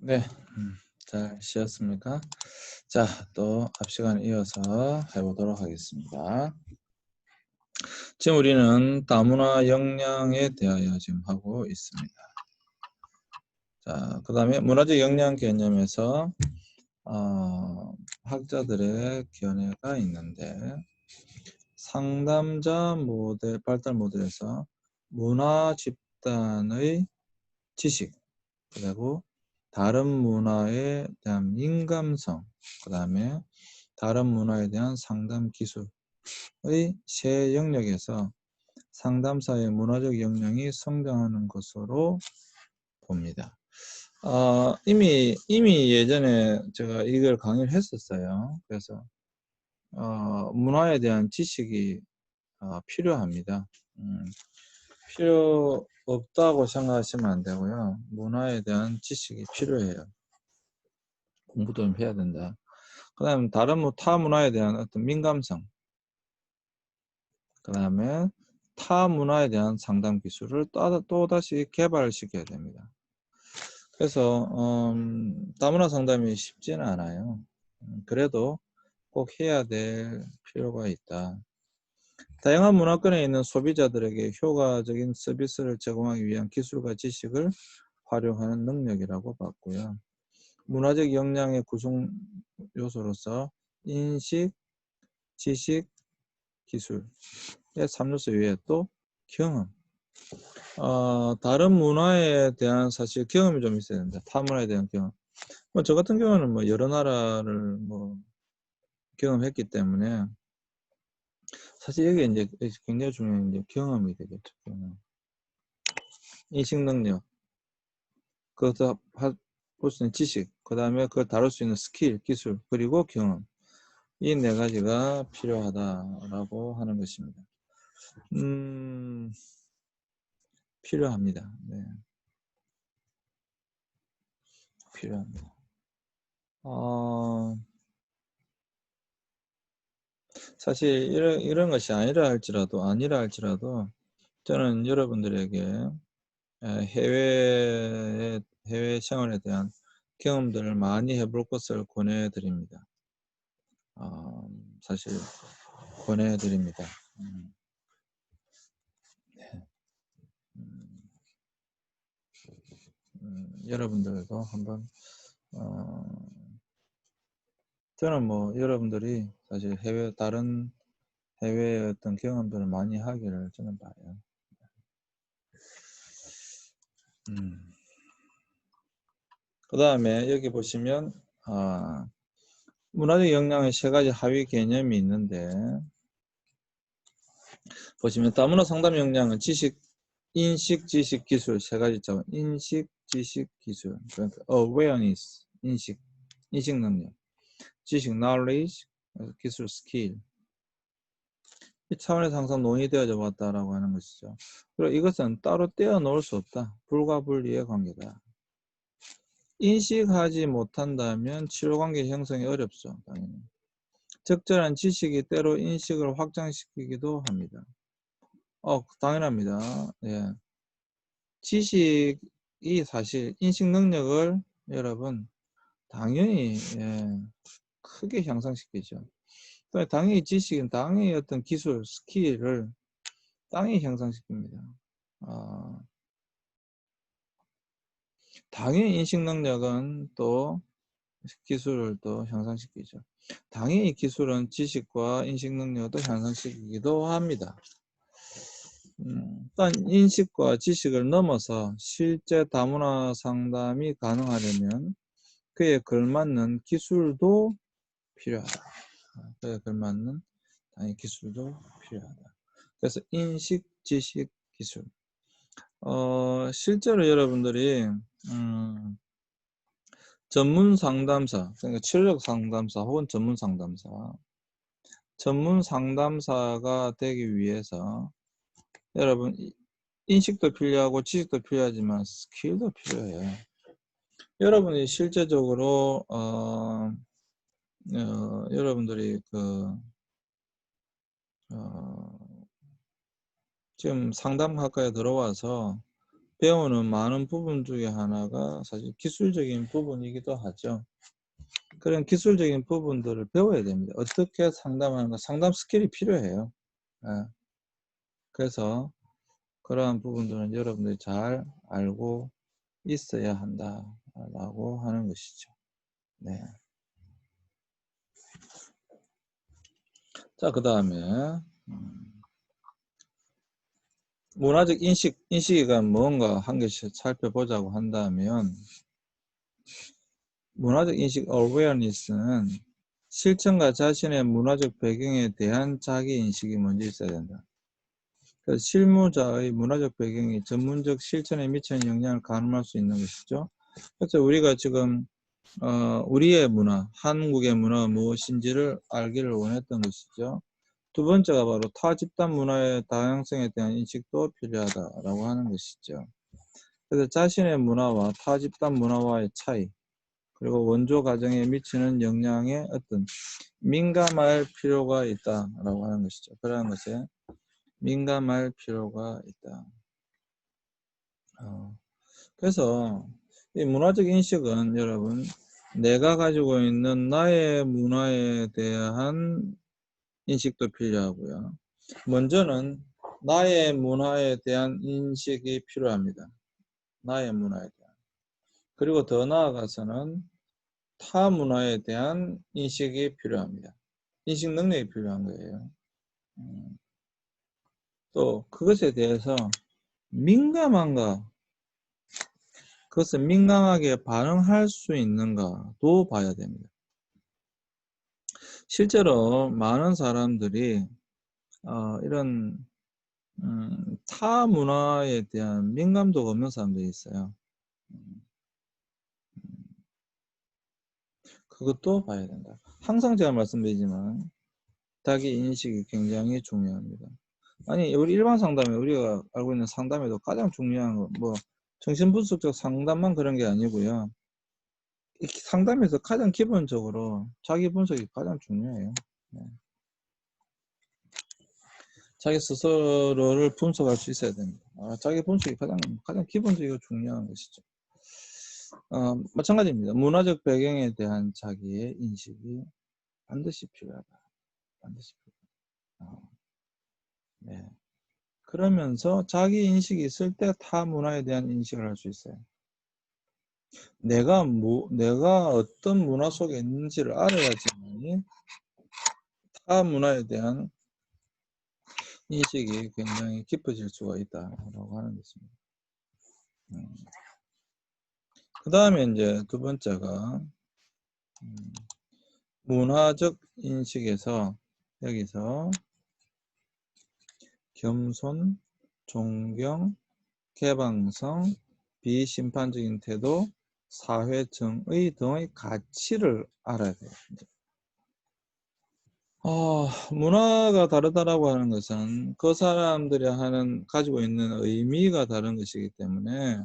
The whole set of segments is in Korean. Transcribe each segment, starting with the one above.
네, 잘 쉬었습니까? 자, 또 앞 시간에 이어서 해보도록 하겠습니다. 지금 우리는 다문화 역량에 대하여 지금 하고 있습니다. 자, 그 다음에 문화적 역량 개념에서 학자들의 견해가 있는데, 상담자 모델, 발달 모델에서 문화 집단의 지식, 그리고 다른 문화에 대한 민감성, 그 다음에 다른 문화에 대한 상담 기술의 세 영역에서 상담사의 문화적 역량이 성장하는 것으로 봅니다. 이미 예전에 제가 이걸 강의를 했었어요. 그래서 문화에 대한 지식이 필요합니다. 필요 없다고 생각하시면 안 되고요. 문화에 대한 지식이 필요해요. 공부도 좀 해야 된다. 그 다음에 다른 타 문화에 대한 어떤 민감성, 그 다음에 타 문화에 대한 상담 기술을 또다시 개발시켜야 됩니다. 그래서 다문화 상담이 쉽지는 않아요. 그래도 꼭 해야 될 필요가 있다. 다양한 문화권에 있는 소비자들에게 효과적인 서비스를 제공하기 위한 기술과 지식을 활용하는 능력이라고 봤고요. 문화적 역량의 구성 요소로서 인식, 지식, 기술의 3요소 외에 또 경험. 다른 문화에 대한 사실 경험이 좀 있어야 된다. 타 문화에 대한 경험. 저 같은 경우는 여러 나라를 경험했기 때문에 사실 여기 이제 굉장히 중요한 이제 경험이 되겠죠. 경험. 인식 능력, 그것도 볼 수 있는 지식, 그 다음에 그걸 다룰 수 있는 스킬, 기술, 그리고 경험. 이 네 가지가 필요하다라고 하는 것입니다. 필요합니다. 네. 필요합니다. 사실 이런 것이 아니라 할지라도 저는 여러분들에게 해외 생활에 대한 경험들을 많이 해볼 것을 권해드립니다. 사실 권해드립니다. 여러분들도 한번 저는 여러분들이 사실 다른 해외의 어떤 경험들을 많이 하기를 저는 봐요. 그 다음에 여기 보시면 문화적 역량의 세 가지 하위 개념이 있는데, 보시면 다문화 상담 역량은 인식, 지식, 기술 세 가지 있죠. 인식, 지식, 기술. 그러니까 awareness, 인식 능력, 지식 knowledge, 기술 skill. 이 차원에서 항상 논의되어져 왔다라고 하는 것이죠. 그리고 이것은 따로 떼어놓을 수 없다. 불가분리의 관계다. 인식하지 못한다면 치료관계 형성이 어렵죠. 당연히. 적절한 지식이 때로 인식을 확장시키기도 합니다. 당연합니다. 예. 지식이 사실 인식 능력을 여러분 당연히 크게 향상시키죠. 당연히 지식은 당연히 어떤 기술, 스킬을 당연히 향상시킵니다. 당연히 인식 능력은 또 기술을 또 향상시키죠. 당연히 기술은 지식과 인식 능력도 향상시키기도 합니다. 일단 인식과 지식을 넘어서 실제 다문화 상담이 가능하려면 그에 걸맞는 기술도 필요하다. 그에 걸맞는 기술도 필요하다. 그래서 인식, 지식, 기술. 실제로 여러분들이 전문 상담사, 그러니까 치료적 상담사 혹은 전문 상담사가 되기 위해서 여러분 인식도 필요하고 지식도 필요하지만 스킬도 필요해요. 여러분이 실제적으로 여러분들이 지금 상담학과에 들어와서 배우는 많은 부분 중에 하나가 사실 기술적인 부분이기도 하죠. 그런 기술적인 부분들을 배워야 됩니다. 어떻게 상담하는가, 상담 스킬이 필요해요. 예. 그래서 그러한 부분들은 여러분들이 잘 알고 있어야 한다라고 하는 것이죠. 네. 자, 그 다음에 문화적 인식이가 뭔가 한 개씩 살펴보자고 한다면, 문화적 인식 awareness는 실천과 자신의 문화적 배경에 대한 자기 인식이 먼저 있어야 된다. 그래서 실무자의 문화적 배경이 전문적 실천에 미치는 영향을 가늠할 수 있는 것이죠. 그래서 우리가 지금 우리의 문화, 한국의 문화가 무엇인지를 알기를 원했던 것이죠. 두 번째가 바로 타 집단 문화의 다양성에 대한 인식도 필요하다라고 하는 것이죠. 그래서 자신의 문화와 타 집단 문화와의 차이, 그리고 원조 가정에 미치는 영향에 어떤 민감할 필요가 있다라고 하는 것이죠. 그러한 것에 민감할 필요가 있다. 그래서 이 문화적 인식은 여러분, 내가 가지고 있는 나의 문화에 대한 인식도 필요하고요. 먼저는 나의 문화에 대한 인식이 필요합니다. 나의 문화에 대한. 그리고 더 나아가서는 타 문화에 대한 인식이 필요합니다. 인식 능력이 필요한 거예요. 또 그것에 대해서 민감한가, 그것을 민감하게 반응할 수 있는가도 봐야 됩니다. 실제로 많은 사람들이 이런 타 문화에 대한 민감도가 없는 사람들이 있어요. 그것도 봐야 된다. 항상 제가 말씀드리지만 자기 인식이 굉장히 중요합니다. 아니, 우리 일반 상담에, 우리가 알고 있는 상담에도 가장 중요한 건 뭐 정신분석적 상담만 그런 게 아니고요. 이 상담에서 가장 기본적으로 자기 분석이 가장 중요해요. 네. 자기 스스로를 분석할 수 있어야 됩니다. 자기 분석이 가장 기본적이고 중요한 것이죠. 마찬가지입니다. 문화적 배경에 대한 자기의 인식이 반드시 필요하다. 반드시 필요하다. 네. 그러면서 자기 인식이 있을 때 타 문화에 대한 인식을 할 수 있어요. 내가 어떤 문화 속에 있는지를 알아야지만 타 문화에 대한 인식이 굉장히 깊어질 수가 있다라고 하는 것입니다. 그 다음에 이제 두 번째가 문화적 인식에서 여기서 겸손, 존경, 개방성, 비심판적인 태도, 사회정의 등의 가치를 알아야 돼요. 문화가 다르다라고 하는 것은 그 사람들이 가지고 있는 의미가 다른 것이기 때문에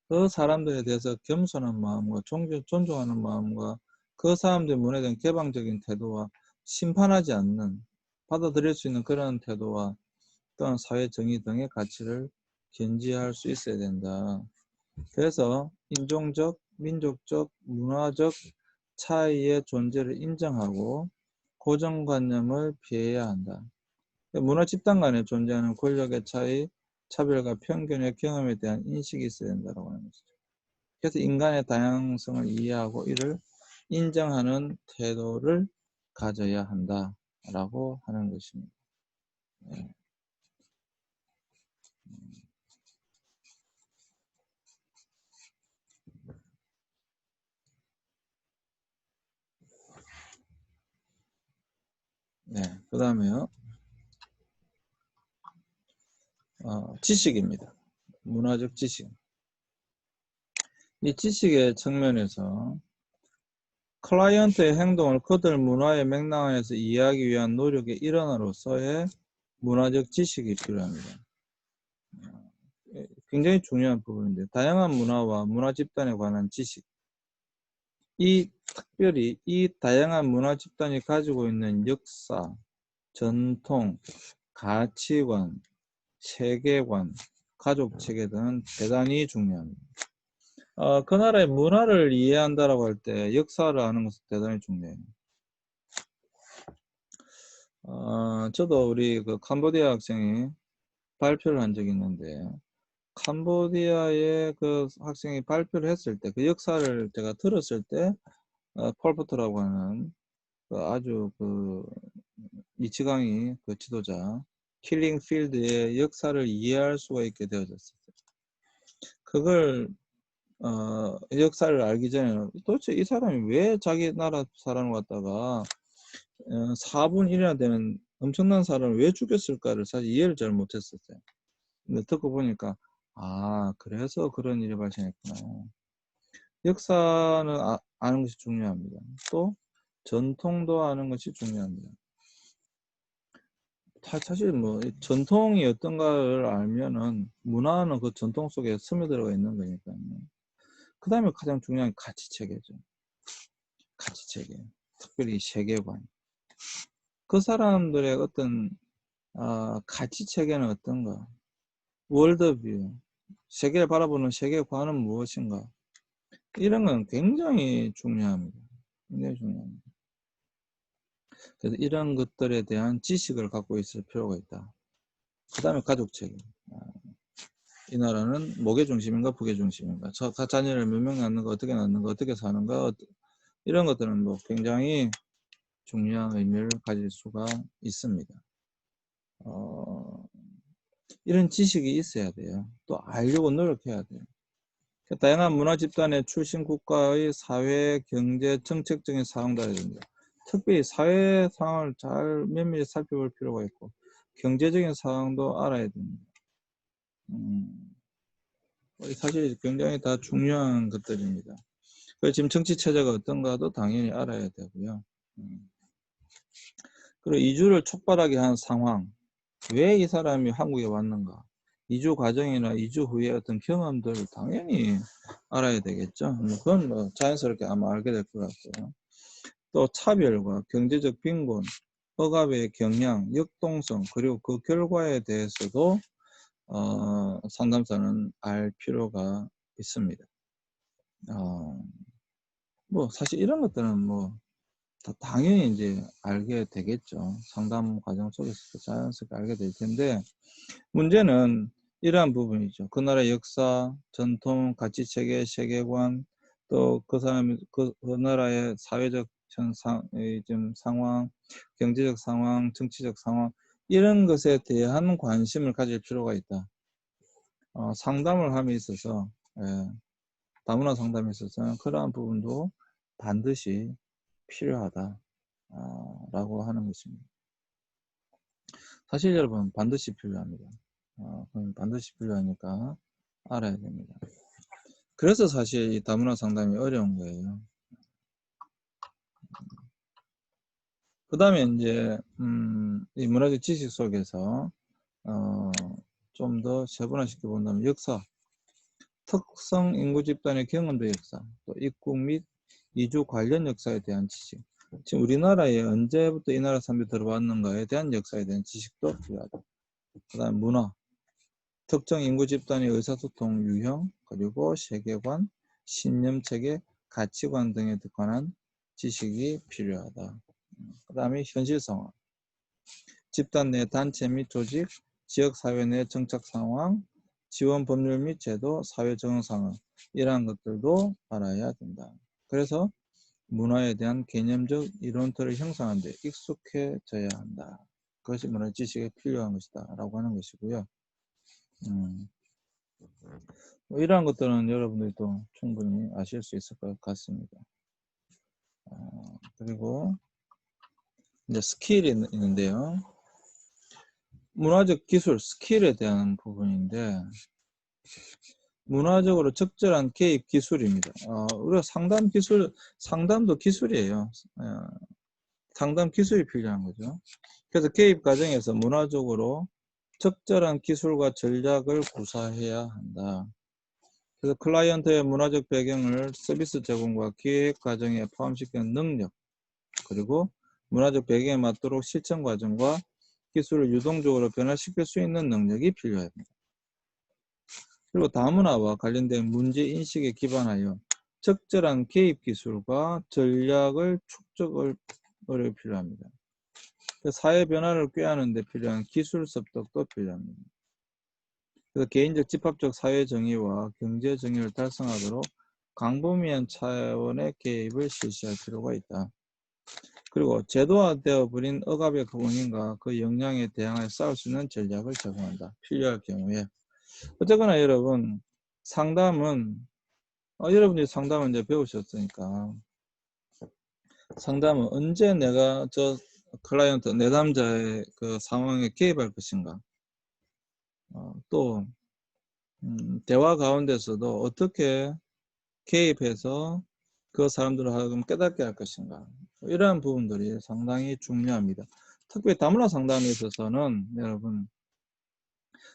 그 사람들에 대해서 겸손한 마음과 존중하는 마음과 그 사람들의 문화에 대한 개방적인 태도와 심판하지 않는, 받아들일 수 있는 그런 태도와 또한 사회정의 등의 가치를 견지할 수 있어야 된다. 그래서 인종적, 민족적, 문화적 차이의 존재를 인정하고 고정관념을 피해야 한다. 문화 집단 간에 존재하는 권력의 차이, 차별과 편견의 경험에 대한 인식이 있어야 된다고 하는 것이죠. 그래서 인간의 다양성을 이해하고 이를 인정하는 태도를 가져야 한다라고 하는 것입니다. 네. 네. 그 다음에요. 지식입니다. 문화적 지식. 이 지식의 측면에서 클라이언트의 행동을 그들 문화의 맥락 안에서 이해하기 위한 노력의 일환으로서의 문화적 지식이 필요합니다. 굉장히 중요한 부분인데, 다양한 문화와 문화 집단에 관한 지식. 특별히 이 다양한 문화 집단이 가지고 있는 역사, 전통, 가치관, 세계관, 가족 체계 등은 대단히 중요합니다. 그 나라의 문화를 이해한다라고 할 때 역사를 아는 것은 대단히 중요해요. 저도 우리 그 캄보디아 학생이 발표를 한 적이 있는데, 캄보디아의 그 학생이 발표를 했을 때, 그 역사를 제가 들었을 때, 폴포트라고 하는 그 아주 그 이치강이 그 지도자 킬링 필드의 역사를 이해할 수가 있게 되어졌어요. 그걸 역사를 알기 전에 도대체 이 사람이 왜 자기 나라 사람을 갖다가 4분 1이나 되는 엄청난 사람을 왜 죽였을까를 사실 이해를 잘 못했었어요. 근데 듣고 보니까 그래서 그런 일이 발생했구나. 역사는 아는 것이 중요합니다. 또 전통도 아는 것이 중요합니다. 사실 뭐 전통이 어떤가를 알면은 문화는 그 전통 속에 스며들어가 있는 거니까요. 그 다음에 가장 중요한 가치체계죠. 가치체계. 특별히 세계관. 그 사람들의 어떤 가치체계는 어떤가? 월드뷰. 세계를 바라보는 세계관은 무엇인가? 이런 건 굉장히 중요합니다. 굉장히 중요합니다. 그래서 이런 것들에 대한 지식을 갖고 있을 필요가 있다. 그 다음에 가족체계. 이 나라는 목의 중심인가 북의 중심인가, 자녀를 몇 명 낳는가, 어떻게 낳는가, 어떻게 사는가, 이런 것들은 뭐 굉장히 중요한 의미를 가질 수가 있습니다. 이런 지식이 있어야 돼요. 또 알려고 노력해야 돼요. 다양한 문화 집단의 출신 국가의 사회, 경제, 정책적인 사항도 알아야 됩니다. 특별히 사회 상황을 잘 면밀히 살펴볼 필요가 있고, 경제적인 사항도 알아야 됩니다. 사실 굉장히 다 중요한 것들입니다. 지금 정치 체제가 어떤가도 당연히 알아야 되고요. 그리고 이주를 촉발하게 한 상황, 왜 이 사람이 한국에 왔는가, 이주 과정이나 이주 후에 어떤 경험들을 당연히 알아야 되겠죠. 그건 뭐 자연스럽게 아마 알게 될 것 같고요. 또 차별과 경제적 빈곤, 억압의 경향, 역동성, 그리고 그 결과에 대해서도 상담사는 알 필요가 있습니다. 뭐 사실 이런 것들은 뭐 다 당연히 이제 알게 되겠죠. 상담 과정 속에서도 자연스럽게 알게 될 텐데, 문제는 이러한 부분이죠. 그 나라의 역사, 전통, 가치체계, 세계관, 또 그 사람이 그 나라의 사회적 현상, 좀 상황, 경제적 상황, 정치적 상황, 이런 것에 대한 관심을 가질 필요가 있다. 상담을 함에 있어서, 다문화 상담에 있어서는 그러한 부분도 반드시 필요하다 라고 하는 것입니다. 사실 여러분 반드시 필요합니다. 반드시 필요하니까 알아야 됩니다. 그래서 사실 이 다문화 상담이 어려운 거예요. 그 다음에 이제 이 문화적 지식 속에서 좀 더 세분화시켜 본다면 역사, 특성 인구 집단의 경험도 역사, 또 입국 및 이주 관련 역사에 대한 지식, 지금 우리나라에 언제부터 이 나라 사람들이 들어왔는가에 대한 역사에 대한 지식도 필요하다. 그 다음 문화, 특정 인구 집단의 의사소통 유형, 그리고 세계관, 신념체계, 가치관 등에 관한 지식이 필요하다. 그 다음에 현실 상황, 집단 내 단체 및 조직, 지역사회 내 정착 상황, 지원 법률 및 제도, 사회 적응 상황, 이러한 것들도 알아야 된다. 그래서 문화에 대한 개념적 이론틀을 형성하는 데 익숙해져야 한다. 그것이 문화 지식에 필요한 것이다 라고 하는 것이고요. 이러한 것들은 여러분들도 충분히 아실 수 있을 것 같습니다. 그리고 이제 스킬이 있는데요. 문화적 기술, 스킬에 대한 부분인데, 문화적으로 적절한 개입 기술입니다. 우리가 상담도 기술이에요. 상담 기술이 필요한 거죠. 그래서 개입 과정에서 문화적으로 적절한 기술과 전략을 구사해야 한다. 그래서 클라이언트의 문화적 배경을 서비스 제공과 기획 과정에 포함시키는 능력, 그리고 문화적 배경에 맞도록 실천 과정과 기술을 유동적으로 변화시킬 수 있는 능력이 필요합니다. 그리고 다문화와 관련된 문제 인식에 기반하여 적절한 개입 기술과 전략을 축적을 필요합니다. 사회 변화를 꾀하는 데 필요한 기술 습득도 필요합니다. 그래서 개인적 집합적 사회 정의와 경제 정의를 달성하도록 광범위한 차원의 개입을 실시할 필요가 있다. 그리고 제도화되어 버린 억압의 원인과 그 영향에 대항하여 싸울 수 있는 전략을 제공한다. 필요할 경우에. 어쨌거나 여러분, 상담은 여러분들이 상담을 이제 배우셨으니까 상담은 언제 내가 저 클라이언트 내담자의 그 상황에 개입할 것인가, 또 대화 가운데서도 어떻게 개입해서 그 사람들을 하여금 깨닫게 할 것인가, 이러한 부분들이 상당히 중요합니다. 특히 다문화 상담에 있어서는 여러분,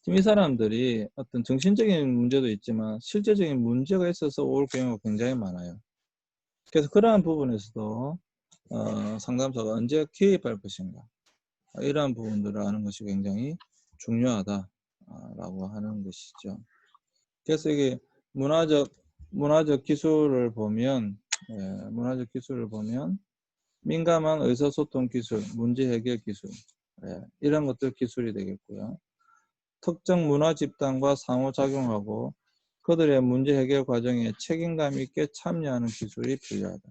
지금 이 사람들이 어떤 정신적인 문제도 있지만 실제적인 문제가 있어서 올 경우가 굉장히 많아요. 그래서 그러한 부분에서도 상담사가 언제 개입할 것인가, 이러한 부분들을 아는 것이 굉장히 중요하다라고 하는 것이죠. 그래서 이게 문화적 기술을 보면, 문화적 기술을 보면 민감한 의사소통 기술, 문제 해결 기술, 이런 것들 기술이 되겠고요. 특정 문화 집단과 상호작용하고 그들의 문제 해결 과정에 책임감 있게 참여하는 기술이 필요하다.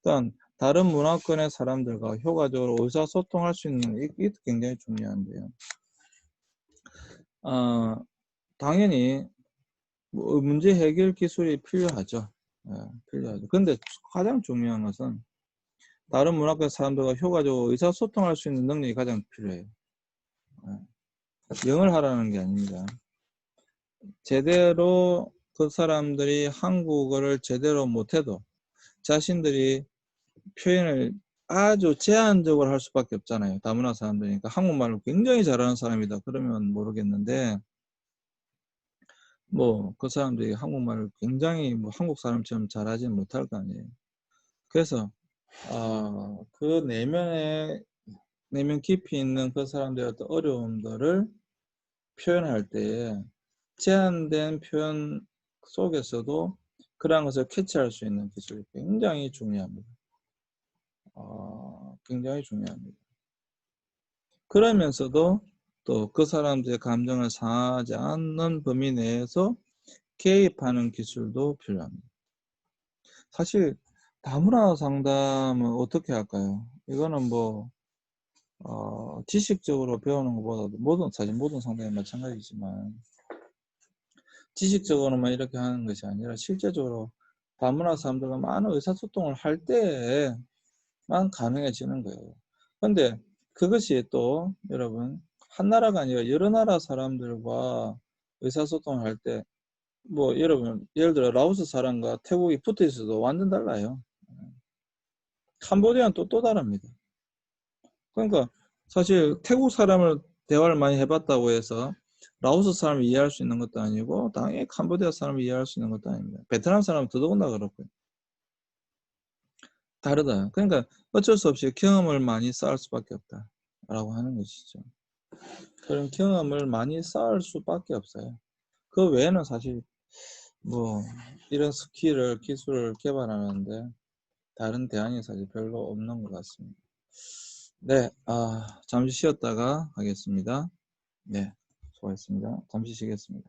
또한 다른 문화권의 사람들과 효과적으로 의사소통할 수 있는, 이게 굉장히 중요한데요. 당연히 문제 해결 기술이 필요하죠. 필요하죠. 근데 가장 중요한 것은 다른 문화권 사람들과 효과적으로 의사소통할 수 있는 능력이 가장 필요해요. 영어를 하라는 게 아닙니다. 제대로 그 사람들이 한국어를 제대로 못해도 자신들이 표현을 아주 제한적으로 할 수밖에 없잖아요. 다문화 사람들이니까. 한국말을 굉장히 잘하는 사람이다 그러면 모르겠는데, 뭐 그 사람들이 한국말을 굉장히 뭐 한국 사람처럼 잘하지는 못할 거 아니에요. 그래서 그 내면 깊이 있는 그 사람들의 어떤 어려움들을 표현할 때에 제한된 표현 속에서도 그러한 것을 캐치할 수 있는 기술이 굉장히 중요합니다. 굉장히 중요합니다. 그러면서도 또 그 사람들의 감정을 상하지 않는 범위 내에서 개입하는 기술도 필요합니다. 사실 다문화 상담은 어떻게 할까요? 이거는 뭐 지식적으로 배우는 것보다도 사실 모든 상담이 마찬가지지만 지식적으로만 이렇게 하는 것이 아니라 실제적으로 다문화 사람들과 많은 의사소통을 할 때에만 가능해지는 거예요. 그런데 그것이 또 여러분 한 나라가 아니라 여러 나라 사람들과 의사소통을 할 때, 뭐 여러분 예를 들어 라오스 사람과 태국이 붙어 있어도 완전 달라요. 캄보디아는 또 다릅니다. 그러니까 사실 태국 사람을 대화를 많이 해봤다고 해서 라오스 사람을 이해할 수 있는 것도 아니고 당연히 캄보디아 사람을 이해할 수 있는 것도 아닙니다. 베트남 사람은 더더군다나 그렇고요. 다르다. 그러니까 어쩔 수 없이 경험을 많이 쌓을 수밖에 없다라고 하는 것이죠. 그런 경험을 많이 쌓을 수밖에 없어요. 그 외에는 사실 뭐 이런 기술을 개발하는데 다른 대안이 사실 별로 없는 것 같습니다. 네, 잠시 쉬었다가 하겠습니다. 네, 수고하셨습니다. 잠시 쉬겠습니다.